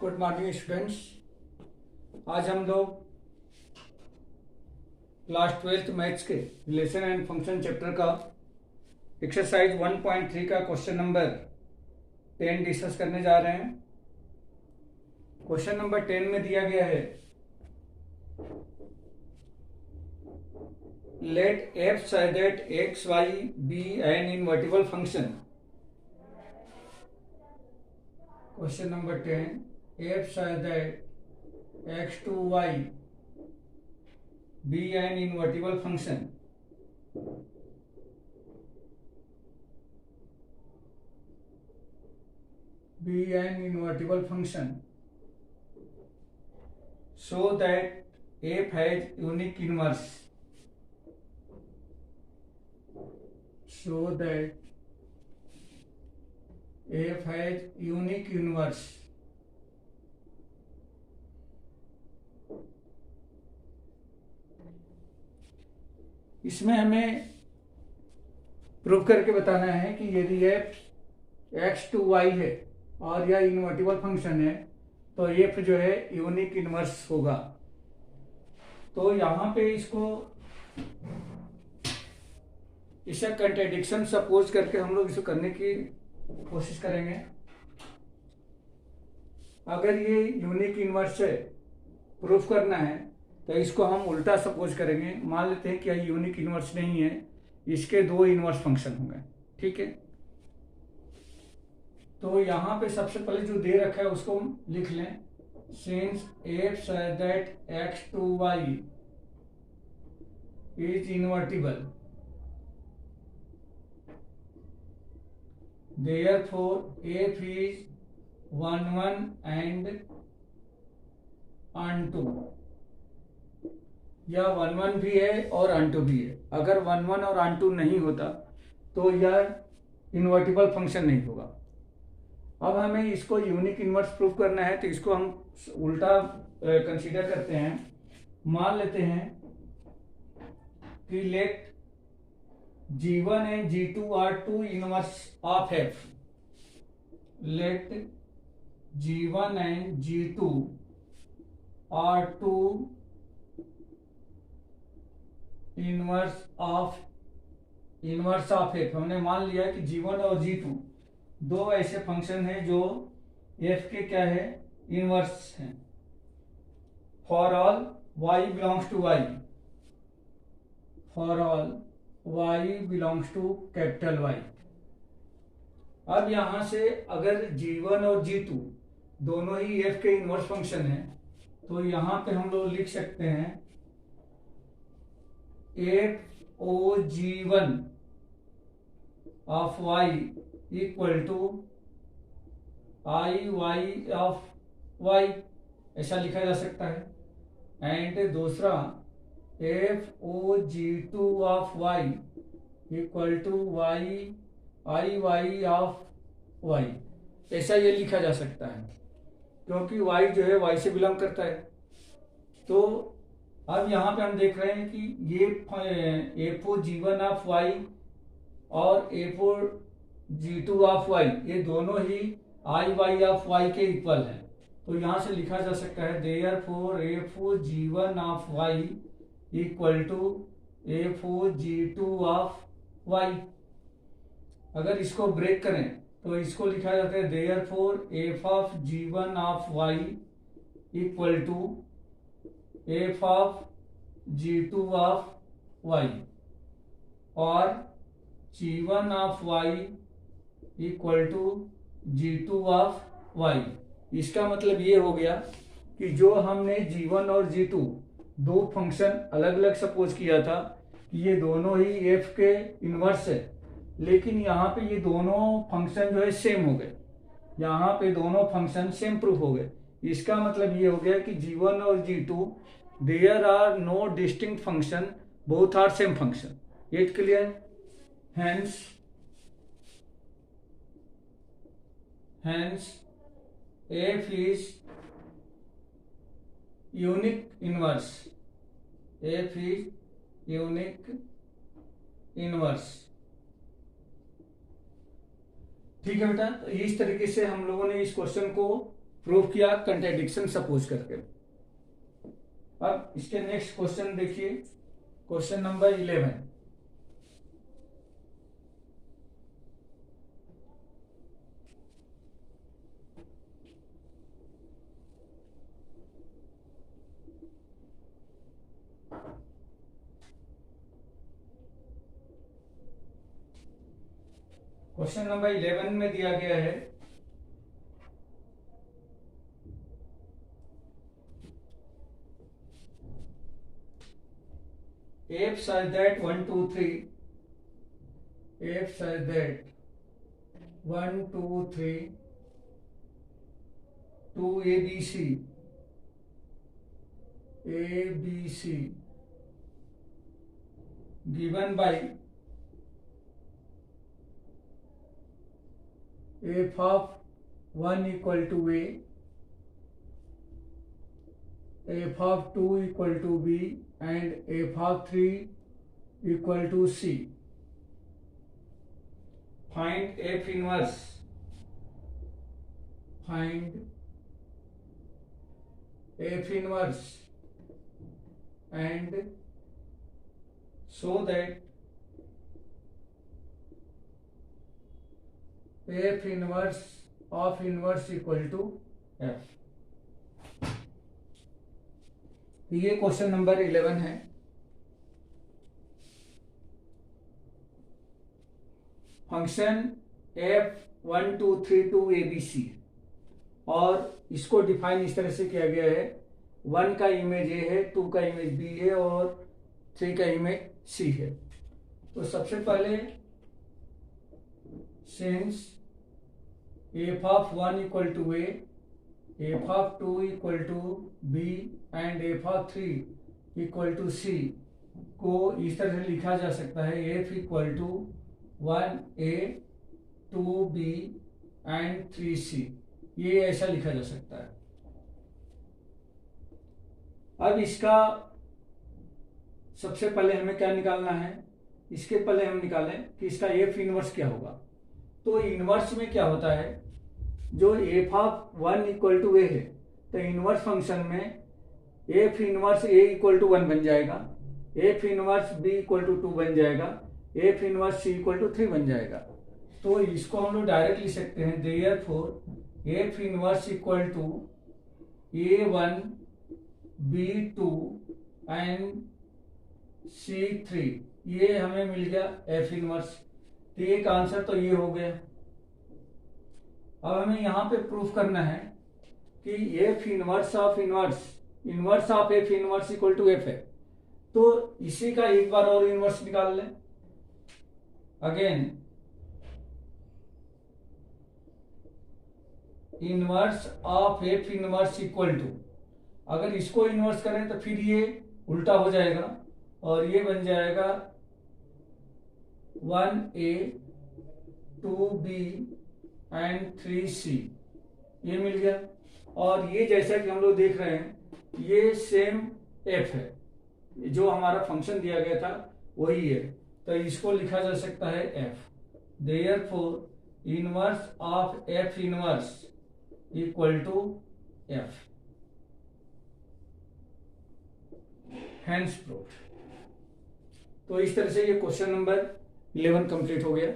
Good morning students. आज हम लोग क्लास 12th मैथ्स के रिलेशन एंड फंक्शन चैप्टर का एक्सरसाइज 1.3 का क्वेश्चन नंबर 10 डिस्कस करने जा रहे हैं। क्वेश्चन नंबर 10 में दिया गया है let f such that x y be an invertible function. Question number 10, f such that x to y be an invertible function. Be an invertible function so that f has unique inverse, so that f has unique inverse इसमें हमें prove करके बताना है कि यदि f x to y है और यह इनवर्टिबल फंक्शन है तो एफ जो है यूनिक इनवर्स होगा। तो यहां पे इसे कंट्राडिक्शन सपोज करके हम लोग इसको करने की कोशिश करेंगे। अगर ये यूनिक इनवर्स है प्रूफ करना है तो इसको हम उल्टा सपोज करेंगे। मान लेते हैं कि यह यूनिक इनवर्स नहीं है, इसके दो इनवर्स फंक्शन होंगे। ठीक है, तो यहां पे सबसे पहले जो दे रखा है उसको हम लिख लें। Since f such that x to y is invertible, therefore f is 1 1 and onto. यह 1 1 भी है और अनटू भी है। अगर 1 1 और अनटू नहीं होता तो यह इनवर्टिबल फंक्शन नहीं होगा। अब हमें इसको यूनिक इनवर्स प्रूव करना है तो इसको हम उल्टा कंसीडर करते हैं। मान लेते हैं कि let G1 and G2 are two inverse of F। Let G1 and G2 are two inverse of F। हमने मान लिया कि G1 और G2 दो ऐसे फंक्शन हैं जो f के क्या है, इनवर्स हैं। For all y belongs to y, for all y belongs to capital Y। अब यहां से अगर G1 और G2 दोनों ही f के इनवर्स फंक्शन हैं तो यहां पे हम लोग लिख सकते हैं f o G1 of y equal to i y of y, ऐसा लिखा जा सकता है। एंड दूसरा f o G2 of y equal to y i y of y, ऐसा ये लिखा जा सकता है क्योंकि y जो है y से बिलोंग करता है। तो अब यहाँ पे हम देख रहे हैं कि ये f o G1 of y और f o G2 of y ये दोनों ही आई वाई ऑफ y के इक्वल है। तो यहां से लिखा जा सकता है therefore f o G1 of y equal to f o G2 of y। अगर इसको ब्रेक करें तो इसको लिखा जाता है therefore f of G1 of y equal to f of G2 of y और G1 of y equal to G2 of y। इसका मतलब ये हो गया कि जो हमने G1 और G2 दो फंक्शन अलग अलग सपोज किया था कि ये दोनों ही f के इनवर्स है, लेकिन यहाँ पे ये दोनों फंक्शन जो है सेम हो गए। यहाँ पे दोनों फंक्शन सेम प्रूफ हो गए। इसका मतलब ये हो गया कि G1 और G2 there are no distinct function, both are same function. It clear? Hence f is unique inverse. f is unique inverse। ठीक है बेटा, तो इस तरीके से हम लोगों ने इस क्वेश्चन को प्रूव किया कंट्राडिक्शन सपोज करके। अब इसके नेक्स्ट क्वेश्चन देखिए, क्वेश्चन नंबर 11। क्वेश्चन नंबर 11 में दिया गया है f such that 1 2 3 f such that 1 2 3 2 ABC given by f of 1 equal to a, f of 2 equal to b and f of 3 equal to c. Find f inverse. Find f inverse and show that f inverse of inverse equal to f. ये question number 11 है। Function f1 2 3 2 ABC और इसको define इस तरह से किया गया है, 1 का इमेज ए है, 2 का इमेज बी है और 3 का इमेज सी है। तो सबसे पहले since f of 1 equal to a, f of 2 equal to b and f of 3 equal to c को इस तरह से लिखा जा सकता है, f equal to 1a 2b and 3c। ये ऐसा लिखा जा सकता है। अब इसका सबसे पहले हमें क्या निकालना है, इसके पहले हम निकालें कि इसका f इनवर्स क्या होगा। तो इनवर्स में क्या होता है, जो f of 1 equal to a है तो इनवर्स फंक्शन में f inverse a equal to 1 बन जाएगा, f inverse b equal to 2 बन जाएगा, f inverse c equal to 3 बन जाएगा। तो इसको हम लोग डायरेक्ट लिख सकते हैं, therefore f inverse equal to a1 b2 and c3। ये हमें मिल गया f इनवर्स। तो एक आंसर तो ये हो गया। अब हमें यहां पे प्रूफ करना है कि f inverse of inverse, inverse of f inverse equal to f है। तो इसी का एक बार और इनवर्स निकाल लें। Again inverse of f inverse equal to, अगर इसको इनवर्स करें तो फिर ये उल्टा हो जाएगा और ये बन जाएगा 1a 2b एंड 3c। ये मिल गया। और ये जैसा कि हम लोग देख रहे हैं ये सेम f है, जो हमारा फंक्शन दिया गया था वही है। तो इसको लिखा जा सकता है f। Therefore inverse of f inverse equal to f। Hence proof. तो इस तरह से ये क्वेश्चन नंबर 11 कंप्लीट हो गया।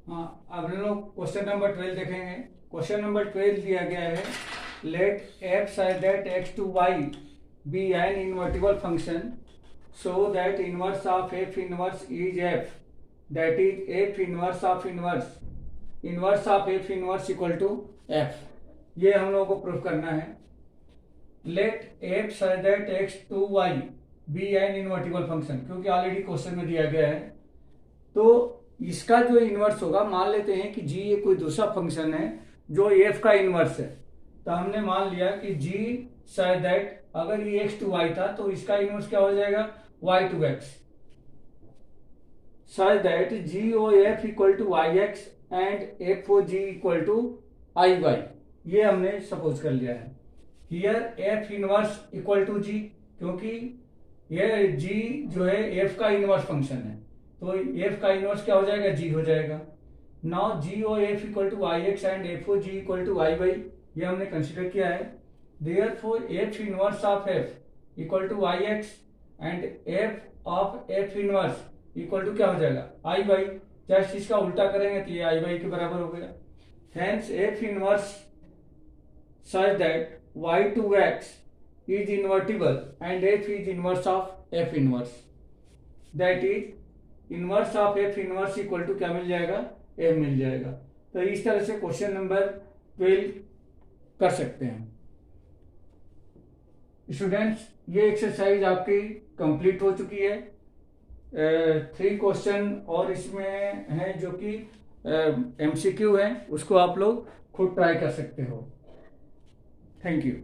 हाँ, अब हम लोग क्वेश्चन नंबर 12 देखेंगे। क्वेश्चन नंबर 12 दिया गया है, let f such that x to y be an invertible function so that inverse of f inverse is f, that is f inverse of inverse, inverse of f inverse equal to f। ये हम लोगों को proof करना है। Let f such that x to y be an invertible function, क्योंकि already question में दिया गया है। तो इसका जो इनवर्स होगा, मान लेते हैं कि g ये कोई दूसरा फंक्शन है जो f का इनवर्स है। तो हमने मान लिया कि g such that, अगर ये x to y था तो इसका इनवर्स क्या हो जाएगा, y to x, such that g o f equal to y x and f o g equal to i y। ये हमने सपोज कर लिया है। Here f inverse equal to g, क्योंकि ये जी जो है एफ का इनवर्स फंक्शन है, तो एफ का इनवर्स क्या हो जाएगा, जी हो जाएगा। Now g o f equal to i x and f o g equal to i y, ये हमने कंसिडर किया है। Therefore f inverse of f equal to i x and f of f inverse equal to क्या हो जाएगा, आई Y. Just इसका उल्टा करेंगे तो ये आई वाई के बराबर हो गया। Hence F inverse such that y2x is invertible and f is inverse of f inverse, that is inverse of f inverse equal to क्या मिल जाएगा, f मिल जाएगा। तो इस तरह से क्वेश्चन नंबर 12 कर सकते हैं। स्टूडेंट्स, ये एक्सरसाइज आपकी कंप्लीट हो चुकी है। 3 क्वेश्चन और इसमें है जो कि MCQ है, उसको आप लोग खुद ट्राई कर सकते हो। Thank you.